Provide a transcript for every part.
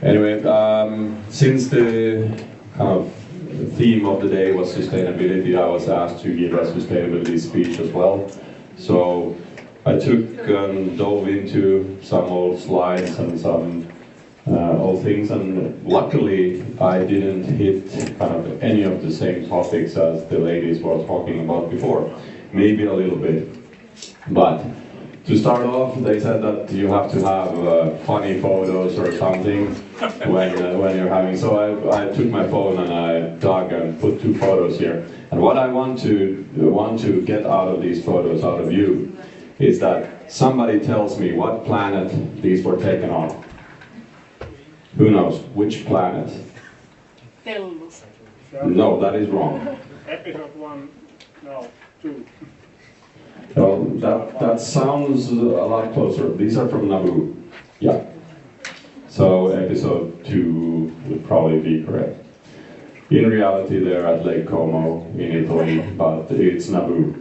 Anyway, since the kind of theme of the day was sustainability, I was asked to give a sustainability speech as well. So I took and dove into some old slides and some old things, and luckily I didn't hit kind of any of the same topics as the ladies were talking about before. Maybe a little bit, but to start off, they said that you have to have funny photos or something when you're having. So I took my phone and I dug and put 2 photos here. And what I want to get out of these photos, out of you, is that somebody tells me what planet these were taken on. Who knows which planet? Tellus. No, that is wrong. Episode 1, no, 2. So that sounds a lot closer. These are from Naboo. Yeah. So episode 2 would probably be correct. In reality, they're at Lake Como in Italy, but it's Naboo.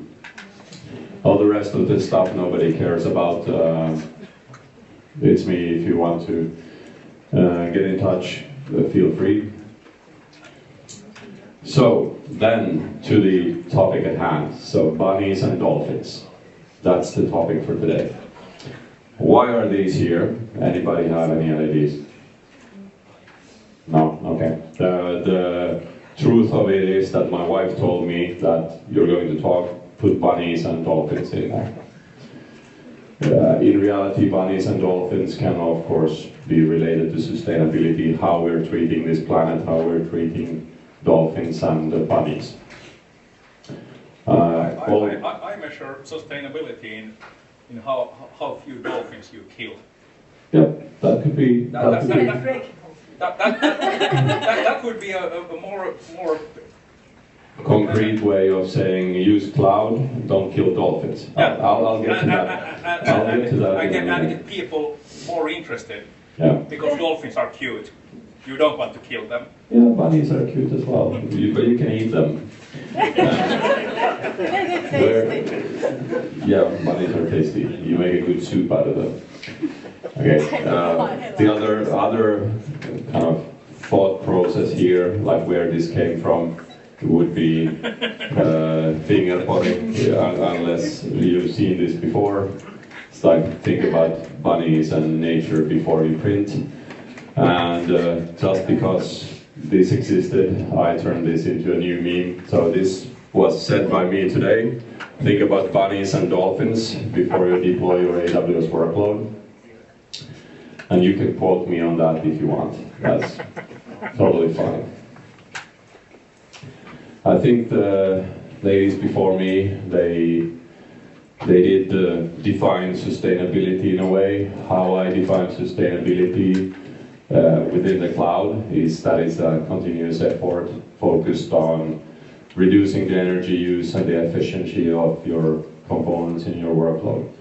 All the rest of the stuff nobody cares about. It's me. If you want to get in touch, feel free. So then to the topic at hand. So bunnies and dolphins. That's the topic for today. Why are these here? Anybody have any ideas? No? Okay. The truth of it is that my wife told me that you're going to put bunnies and dolphins in there. In reality, bunnies and dolphins can of course be related to sustainability, how we're treating this planet, how we're treating dolphins and bunnies. I measure sustainability in how few dolphins you kill. Yep, that could be. That would be a more concrete way of saying use cloud, don't kill dolphins. Yeah. I'll get to that. I'll get to that. I can get people more interested. Yeah. Because dolphins are cute. You don't want to kill them. Yeah, bunnies are cute as well, but you can eat them. Yeah, bunnies are tasty. You make a good soup out of them. Okay. The other kind of thought process here, like where this came from, would be finger potting, unless you've seen this before. It's like think about bunnies and nature before you print. And just because this existed, I turned this into a new meme. So this was said by me today. Think about bunnies and dolphins before you deploy your AWS workload. And you can quote me on that if you want. That's totally fine. I think the ladies before me, they did define sustainability in a way. How I define sustainability within the cloud is that it's a continuous effort focused on reducing the energy use and the efficiency of your components in your workload.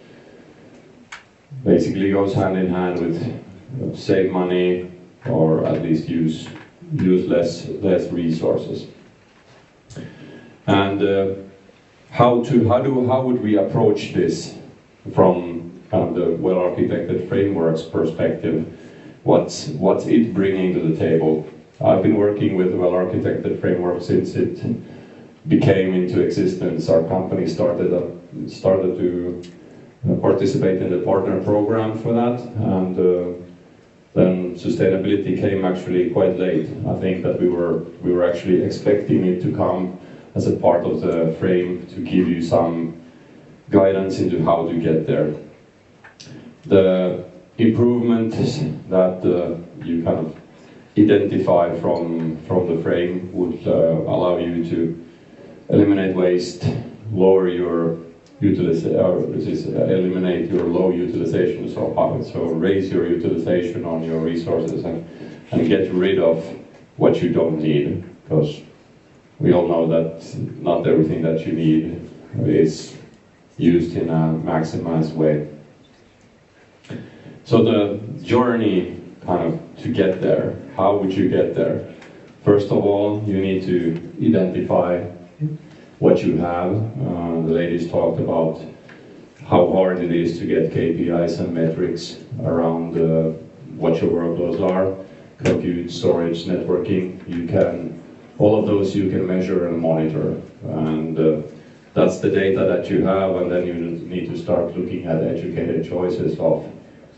Basically goes hand in hand with save money or at least use less resources. And how would we approach this from kind of the well-architected frameworks perspective? What's it bringing to the table? I've been working with well-architected framework since it became into existence. Our company started to participate in the partner program for that, and then sustainability came actually quite late. I think that we were actually expecting it to come as a part of the frame to give you some guidance into how to get there. The improvements that you kind of identify from the frame would allow you to eliminate waste, lower your eliminate your low utilization, so raise your utilization on your resources and get rid of what you don't need, because we all know that not everything that you need is used in a maximized way. So the journey kind of to get there, how would you get there? First of all, you need to identify what you have. The ladies talked about how hard it is to get KPIs and metrics around what your workloads are. compute, storage, networking. All of those you can measure and monitor. And that's the data that you have, and then you need to start looking at educated choices of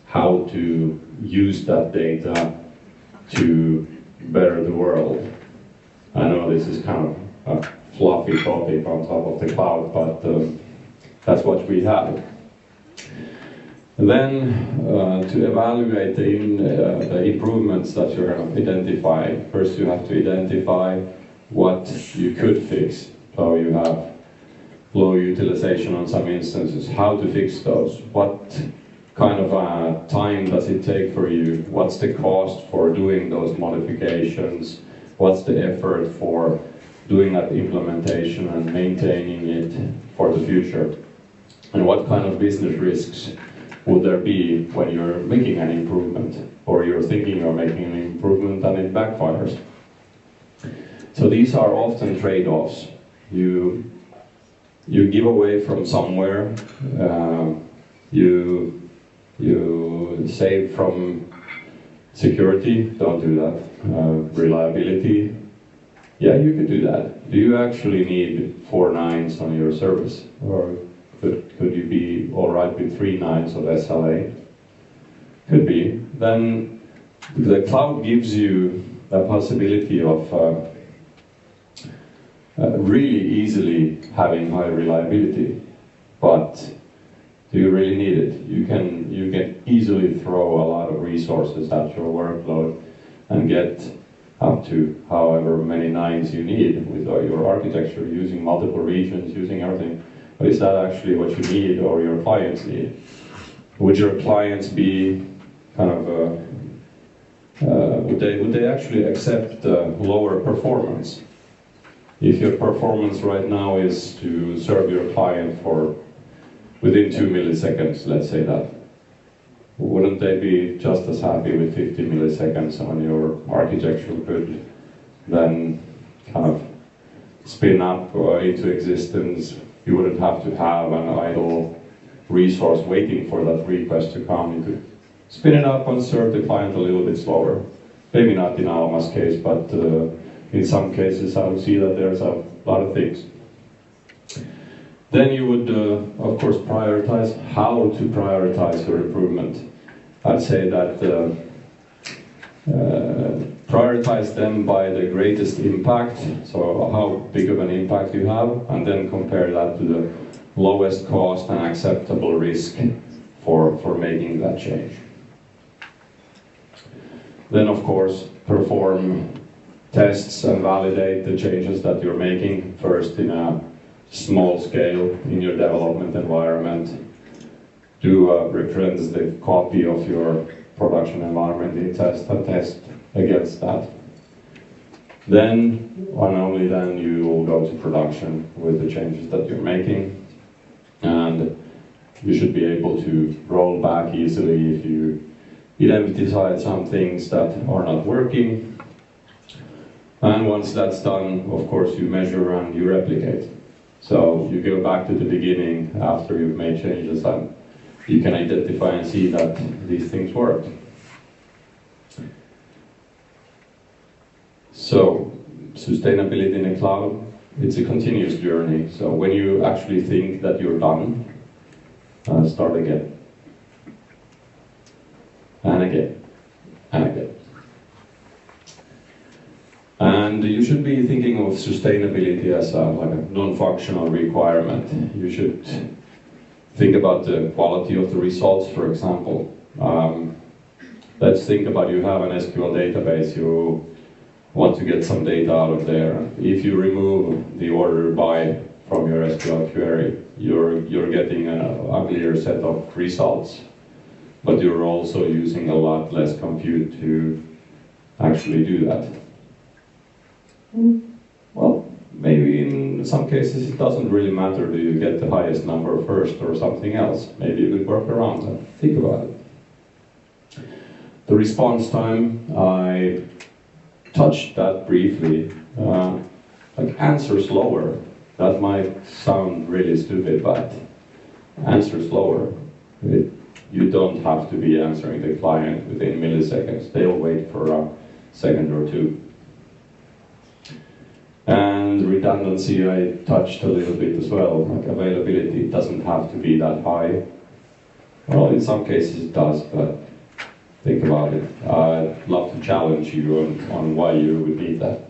how to use that data to better the world. I know this is kind of a fluffy topic on top of the cloud, but that's what we have. And then to evaluate the improvements that you're going to identify, first you have to identify what you could fix. So you have low utilization on some instances, how to fix those, what kind of time does it take for you, what's the cost for doing those modifications, what's the effort for doing that implementation and maintaining it for the future, and what kind of business risks would there be when you're making an improvement, or you're thinking you're making an improvement and it backfires. So these are often trade-offs. You give away from somewhere, you save from security, don't do that. Reliability, yeah, you could do that. Do you actually need 4 nines on your service? Or could you be all right with 3 nines of SLA? Could be. Then the cloud gives you the possibility of really easily having high reliability, but do you really need it? You can easily throw a lot of resources at your workload and get up to however many nines you need with your architecture, using multiple regions, using everything. But is that actually what you need or your clients need? Would your clients be kind of, would they actually accept lower performance? If your performance right now is to serve your client for within 2 milliseconds, let's say that, wouldn't they be just as happy with 50 milliseconds on your architecture could then kind of spin up into existence? You wouldn't have to have an idle resource waiting for that request to come. You could spin it up and serve the client a little bit slower. Maybe not in Alma's case, but in some cases I would see that there's a lot of things. Then you would, of course, prioritize how to prioritize your improvement. I'd say that prioritize them by the greatest impact, so how big of an impact you have, and then compare that to the lowest cost and acceptable risk for making that change. Then, of course, perform tests and validate the changes that you're making, first in a small scale in your development environment. Do a representative copy of your production environment in test and test against that. Then, and only then, you will go to production with the changes that you're making. And you should be able to roll back easily if you identify some things that are not working. And once that's done, of course, you measure and you replicate. So you go back to the beginning after you've made changes and you can identify and see that these things work. So, sustainability in the cloud, it's a continuous journey. So when you actually think that you're done, start again. And again. And again. And you should be thinking of sustainability as like a non-functional requirement. You should think about the quality of the results, for example. Let's think about you have an SQL database, you want to get some data out of there. If you remove the order by from your SQL query, you're getting an uglier set of results, but you're also using a lot less compute to actually do that. Well, maybe in some cases it doesn't really matter, do you get the highest number first or something else? Maybe you could work around that. Think about it. The response time, I touched that briefly. Like answer slower. That might sound really stupid, but answer slower. You don't have to be answering the client within milliseconds. They'll wait for a second or two. And redundancy I touched a little bit as well, like availability doesn't have to be that high. Well, in some cases it does, but think about it. I'd love to challenge you on why you would need that.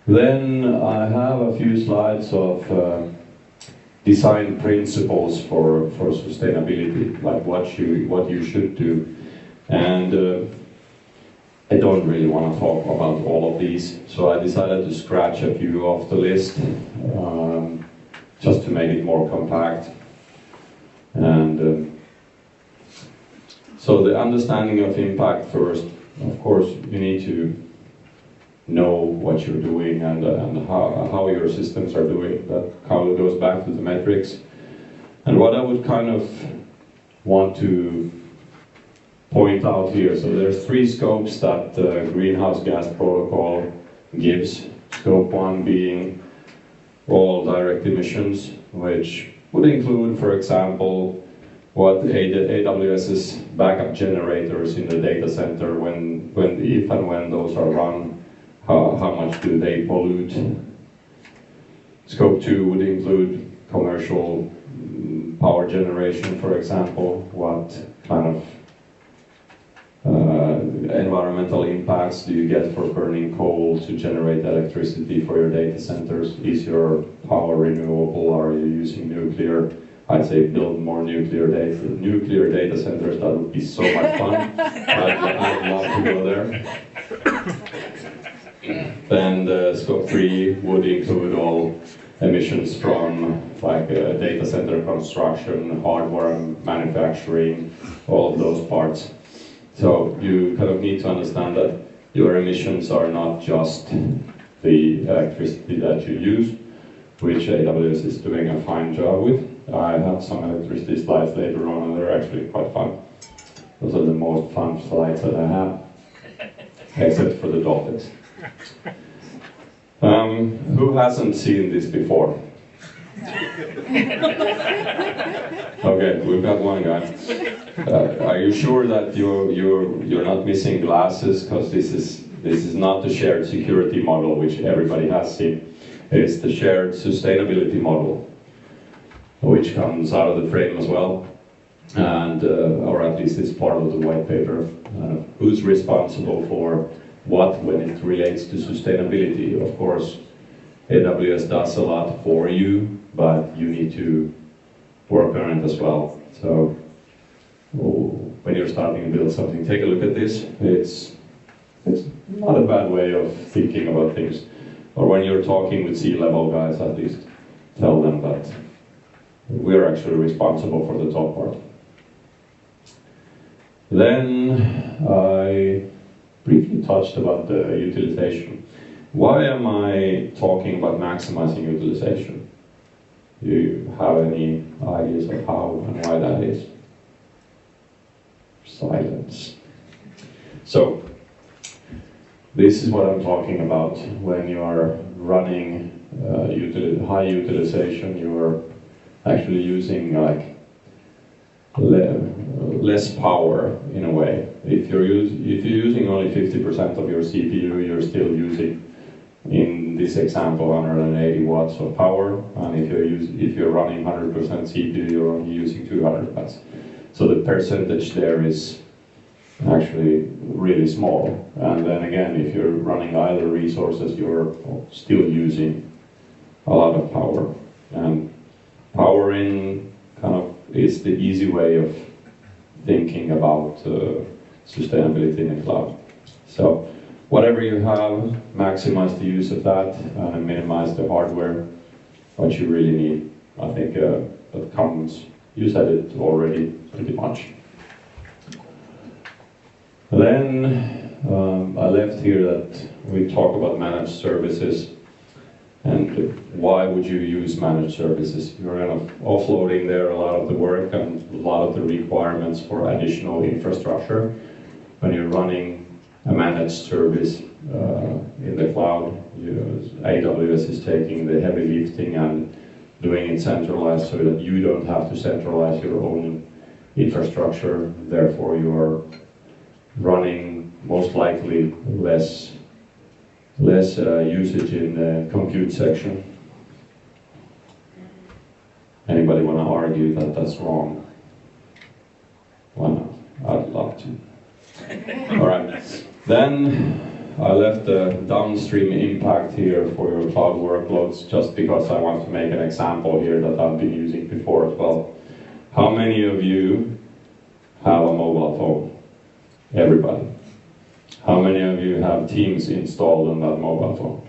Then I have a few slides of design principles for sustainability, like what you should do. And I don't really want to talk about all of these, so I decided to scratch a few off the list, just to make it more compact. And so the understanding of impact first, of course, you need to know what you're doing and how your systems are doing. That kind of goes back to the metrics. And what I would kind of want to point out here, so there's 3 scopes that the greenhouse gas protocol gives. Scope 1 being all direct emissions, which would include, for example, what AWS's backup generators in the data center, if and when those are run, how much do they pollute. Scope 2 would include commercial power generation, for example, what kind of environmental impacts do you get for burning coal to generate electricity for your data centers? Is your power renewable? Are you using nuclear? I'd say build more nuclear data centers. That would be so much fun. I'd love to go there. Then the scope 3 would include all emissions from like data center construction, hardware manufacturing, all of those parts. So you kind of need to understand that your emissions are not just the electricity that you use, which AWS is doing a fine job with. I have some electricity slides later on, and they're actually quite fun. Those are the most fun slides that I have, except for the dolphins. Who hasn't seen this before? Okay, we've got one guy. Are you sure that you're not missing glasses? Because this is not the shared security model, which everybody has seen. It's the shared sustainability model, which comes out of the frame as well, and or at least it's part of the white paper. Who's responsible for what when it relates to sustainability? Of course, AWS does a lot for you, but you need to work on it as well. So when you're starting to build something, take a look at this. It's not a bad way of thinking about things. Or when you're talking with C-level guys, at least tell them that we're actually responsible for the top part. Then I briefly touched about the utilization. Why am I talking about maximizing utilization? Do you have any ideas of how and why that is? Silence. So, this is what I'm talking about. When you are running high utilization, you are actually using like less power in a way. If you're using only 50% of your CPU, you're still using, in this example, 180 watts of power, and if you're running 100% CPU, you're only using 200 watts. So the percentage there is actually really small. And then again, if you're running idle resources, you're still using a lot of power. And powering kind of is the easy way of thinking about sustainability in the cloud. So whatever you have, maximize the use of that and minimize the hardware, what you really need. I think that comes, you said it already pretty much. Then I left here that we talk about managed services and why would you use managed services. You're kind of offloading there a lot of the work and a lot of the requirements for additional infrastructure. When you're running a managed service in the cloud, AWS is taking the heavy lifting and doing it centralized so that you don't have to centralize your own infrastructure. Therefore, you're running most likely less usage in the compute section. Anybody want to argue that that's wrong? Why not? I'd love to. All right. Then I left the downstream impact here for your cloud workloads just because I want to make an example here that I've been using before as well. How many of you have a mobile phone? Everybody. How many of you have Teams installed on that mobile phone?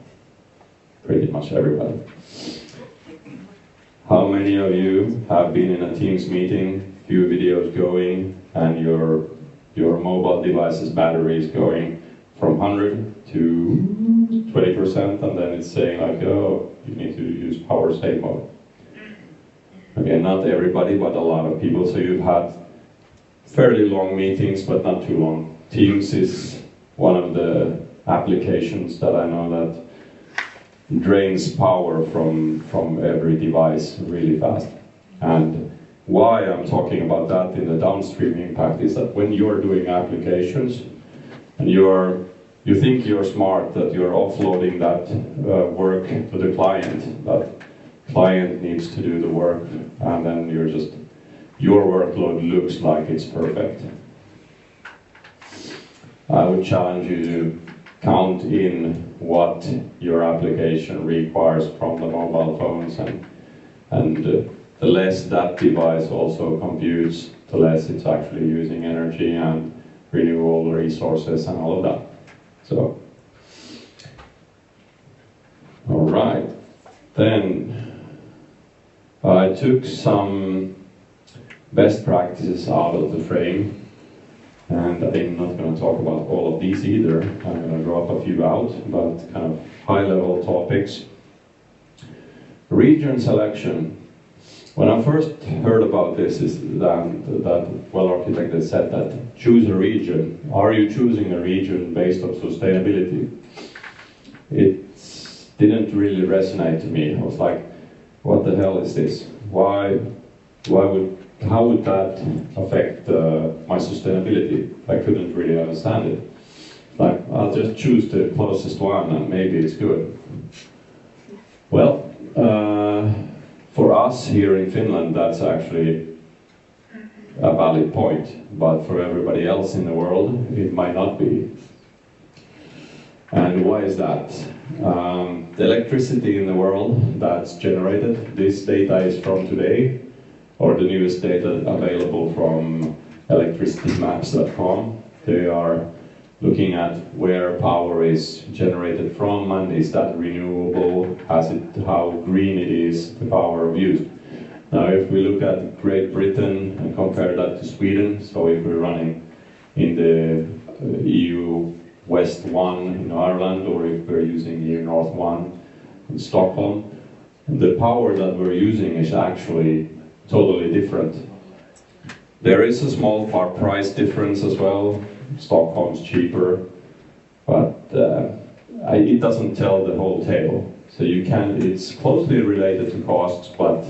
Pretty much everybody. How many of you have been in a Teams meeting, few videos going, and your mobile device's battery is going from 100 to 20%, and then it's saying like, oh, you need to use power save mode. Okay, not everybody, but a lot of people. So you've had fairly long meetings, but not too long. Teams is one of the applications that I know that drains power from every device really fast. And why I'm talking about that in the downstream impact is that when you're doing applications and you think you're smart, that you're offloading that work to the client, that client needs to do the work, and then your workload looks like it's perfect. I would challenge you to count in what your application requires from the mobile phones, and the less that device also computes, the less it's actually using energy and renewable resources and all of that. So, all right. Then I took some best practices out of the frame. And I'm not going to talk about all of these either. I'm going to drop a few out, but kind of high-level topics. Region selection. When I first heard about this, is that well-architected said that choose a region. Are you choosing a region based on sustainability? It didn't really resonate to me. I was like, what the hell is this? How would that affect my sustainability? I couldn't really understand it. Like, I'll just choose the closest one and maybe it's good. Well, for us here in Finland, that's actually a valid point, but for everybody else in the world, it might not be. And why is that? The electricity in the world that's generated, this data is from today, or the newest data available from electricitymaps.com. They are looking at where power is generated from, and is that renewable, how green it is, the power used. Now if we look at Great Britain and compare that to Sweden, so if we're running in the EU West 1 in Ireland, or if we're using EU North 1 in Stockholm, the power that we're using is actually totally different. There is a small price difference as well. Stockholm's cheaper, but it doesn't tell the whole tale. So it's closely related to costs, but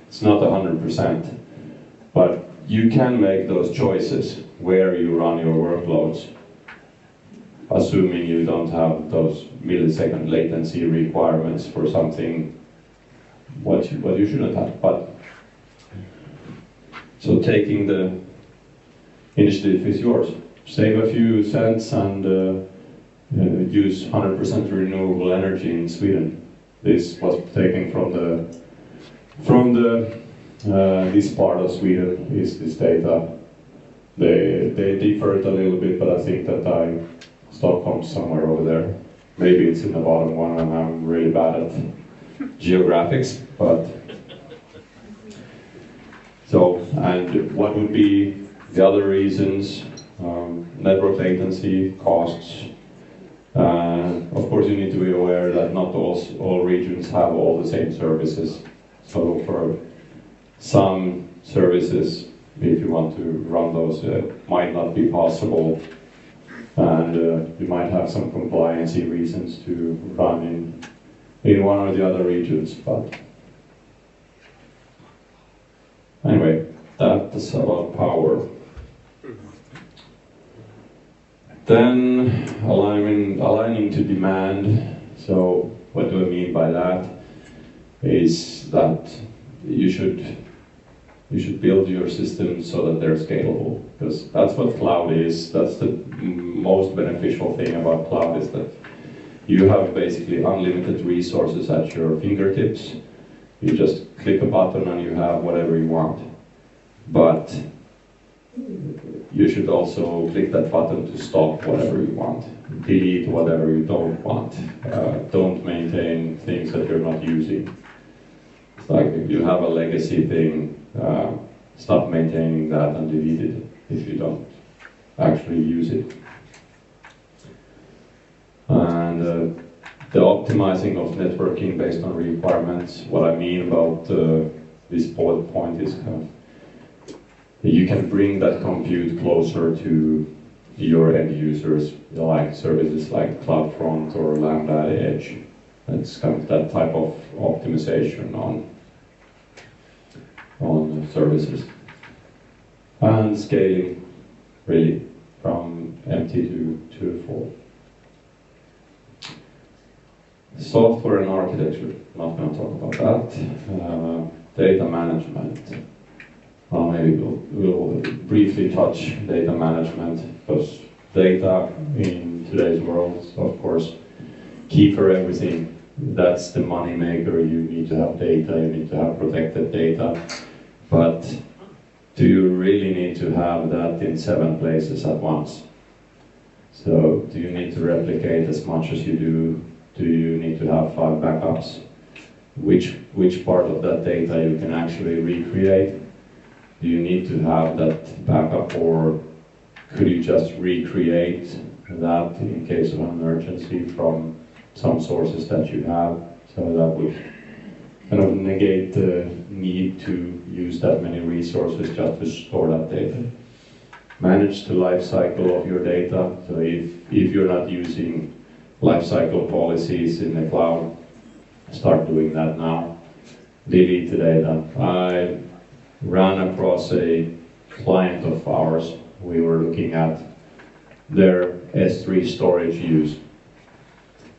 it's not 100%. But you can make those choices where you run your workloads, assuming you don't have those millisecond latency requirements for something what you shouldn't have. But so taking the initiative is yours. Save a few cents and use 100% renewable energy in Sweden. This was taken from this part of Sweden is this data. They differed a little bit, but I think that Stockholm's somewhere over there. Maybe it's in the bottom one, and I'm really bad at geographics, but so, and what would be the other reasons? Network latency, costs. Of course, you need to be aware that not all regions have all the same services. So for some services, if you want to run those, it might not be possible. And you might have some compliancy reasons to run in one or the other regions. But anyway, that's about power. Then aligning to demand. So what do I mean by that? Is that you should build your systems so that they're scalable, because that's what cloud is. That's the most beneficial thing about cloud, is that you have basically unlimited resources at your fingertips. You just click a button and you have whatever you want. But you should also click that button to stop whatever you want, delete whatever you don't want, don't maintain things that you're not using. It's like if you have a legacy thing, stop maintaining that and delete it if you don't actually use it. And the optimizing of networking based on requirements. What I mean about this bullet point is you can bring that compute closer to your end users, like services like CloudFront or Lambda Edge. It's kind of that type of optimization on services. And scaling, really, from empty to full. Software and architecture, not going to talk about that. Data management. Well, maybe we'll briefly touch data management, because data in today's world, of course, key for everything. That's the money maker. You need to have data, you need to have protected data. But do you really need to have that in 7 places at once? So do you need to replicate as much as you do? Do you need to have 5 backups? Which part of that data you can actually recreate? Do you need to have that backup, or could you just recreate that in case of an emergency from some sources that you have? So that would kind of negate the need to use that many resources just to store that data. Manage the life cycle of your data. So if you're not using life cycle policies in the cloud, start doing that now. Delete the data. I ran across a client of ours. We were looking at their S3 storage use.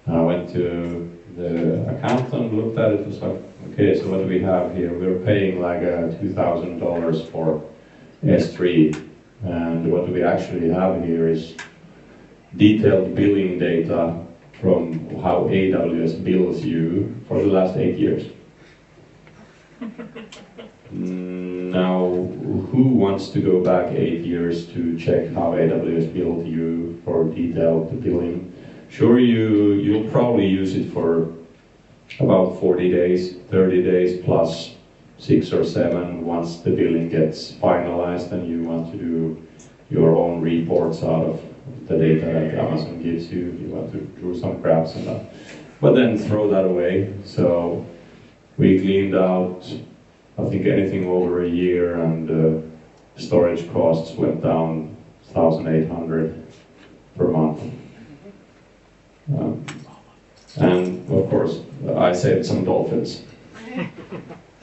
I went to the accountant, looked at it, was like, okay, so what do we have here? We're paying like $2,000 for S3, and what we actually have here is detailed billing data from how AWS bills you for the last 8 years. Now, who wants to go back 8 years to check how AWS billed you for detailed billing? Sure, you'll probably use it for about 40 days, 30 days plus 6 or 7 once the billing gets finalized and you want to do your own reports out of the data that Amazon gives you. You want to do some graphs and that. But then throw that away. So we cleaned out, I think, anything over a year, and storage costs went down 1,800 per month. And of course, I saved some dolphins.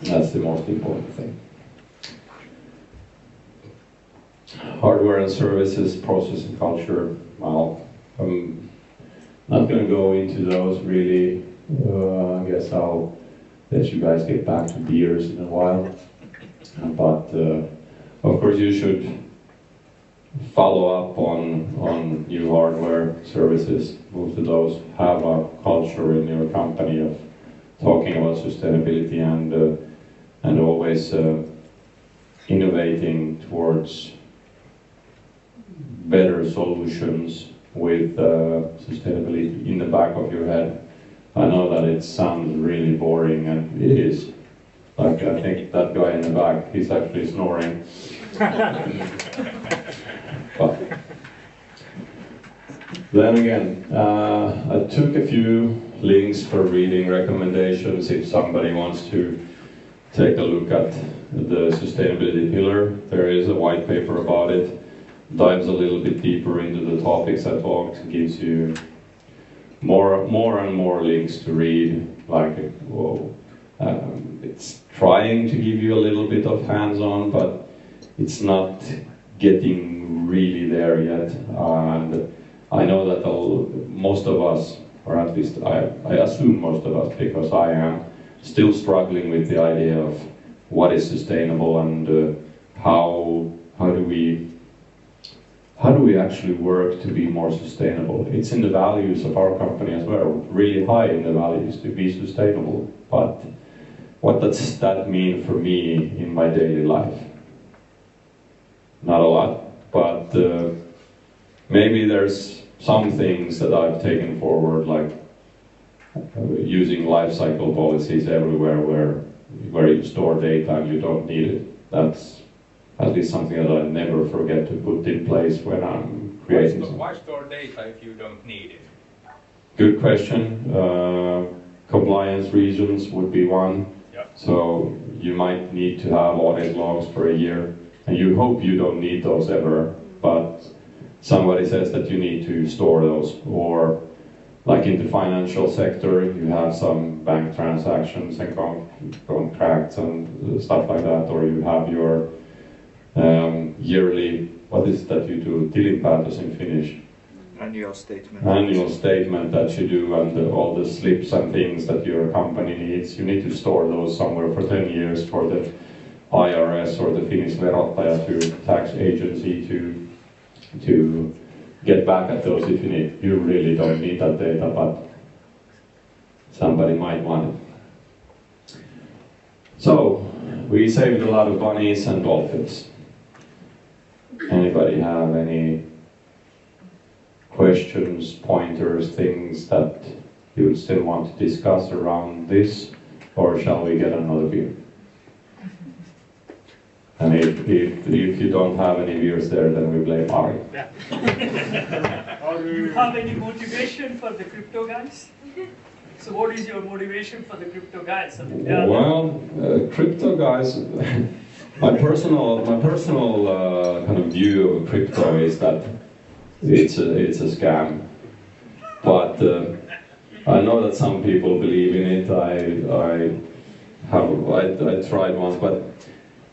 That's the most important thing. Hardware and services, process and culture. Well, I'm not going to go into those really. I guess I'll let you guys get back to beers in a while. But of course, you should follow up on new hardware services, move to those, have a culture in your company of talking about sustainability and always innovating towards better solutions with sustainability in the back of your head. I know that it sounds really boring, and it is. Like, I think that guy in the back, he's actually snoring. But then again, I took a few links for reading recommendations if somebody wants to take a look at the sustainability pillar. There is a white paper about it, dives a little bit deeper into the topics I talked, gives you more and more links to read. Like, whoa, it's trying to give you a little bit of hands-on, but it's not getting really there yet. And I know that most of us, or at least I assume most of us, because I am still struggling with the idea of what is sustainable and how do we actually work to be more sustainable. It's in the values of our company as well, really high in the values to be sustainable. But what does that mean for me in my daily life? Not a lot, but maybe there's some things that I've taken forward, like using life cycle policies everywhere where you store data and you don't need it. That's at least something that I never forget to put in place when I'm creating something. Why store data if you don't need it? Good question. Compliance reasons would be one. Yep. So you might need to have audit logs for a year, and you hope you don't need those ever, but somebody says that you need to store those. Or like in the financial sector, you have some bank transactions and contracts and stuff like that, or you have your yearly, what is that you do, tilinpäätös in Finnish? Annual statement. Annual statement that you do, and all the slips and things that your company needs. You need to store those somewhere for 10 years for the IRS or the Finnish verottaja, to tax agency, to get back at those if you need. You really don't need that data, but somebody might want it. So, we saved a lot of bunnies and dolphins. Anybody have any questions, pointers, things that you would still want to discuss around this, or shall we get another beer? And if you don't have any beers there, then we blame Ari. Do you have any motivation for the crypto guys? So what is your motivation for the crypto guys? I mean, Well, crypto guys, my personal kind of view of crypto is that it's a scam. But I know that some people believe in it. I tried once, but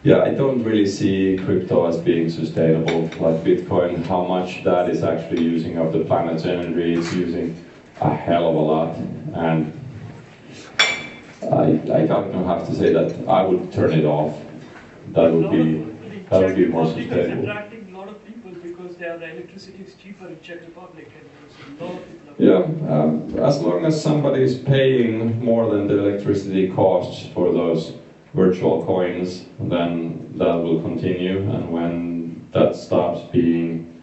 yeah, I don't really see crypto as being sustainable. Like Bitcoin, how much that is actually using of the planet's energy, it's using a hell of a lot. And I don't have to say that I would turn it off. That would be more sustainable. Attracting a lot of people because the electricity is cheaper in Czech Republic, and there's a lot of people. Yeah, as long as somebody is paying more than the electricity costs for those virtual coins, then that will continue. And when that stops being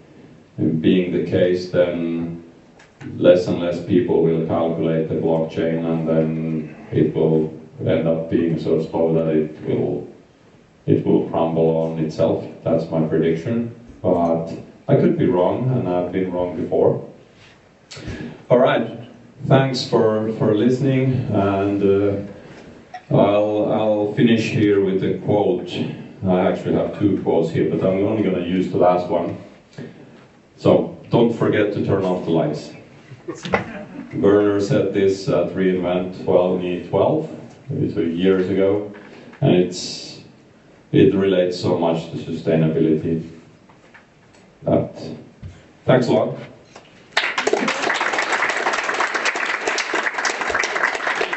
the case, then less and less people will calculate the blockchain, and then it will end up being so slow that it will crumble on itself. That's my prediction, but I could be wrong, and I've been wrong before. All right, thanks for listening, and I'll finish here with a quote. I actually have two quotes here, but I'm only going to use the last one. So, don't forget to turn off the lights. Werner said this at reInvent 12 years ago, and it relates so much to sustainability. Thanks a lot.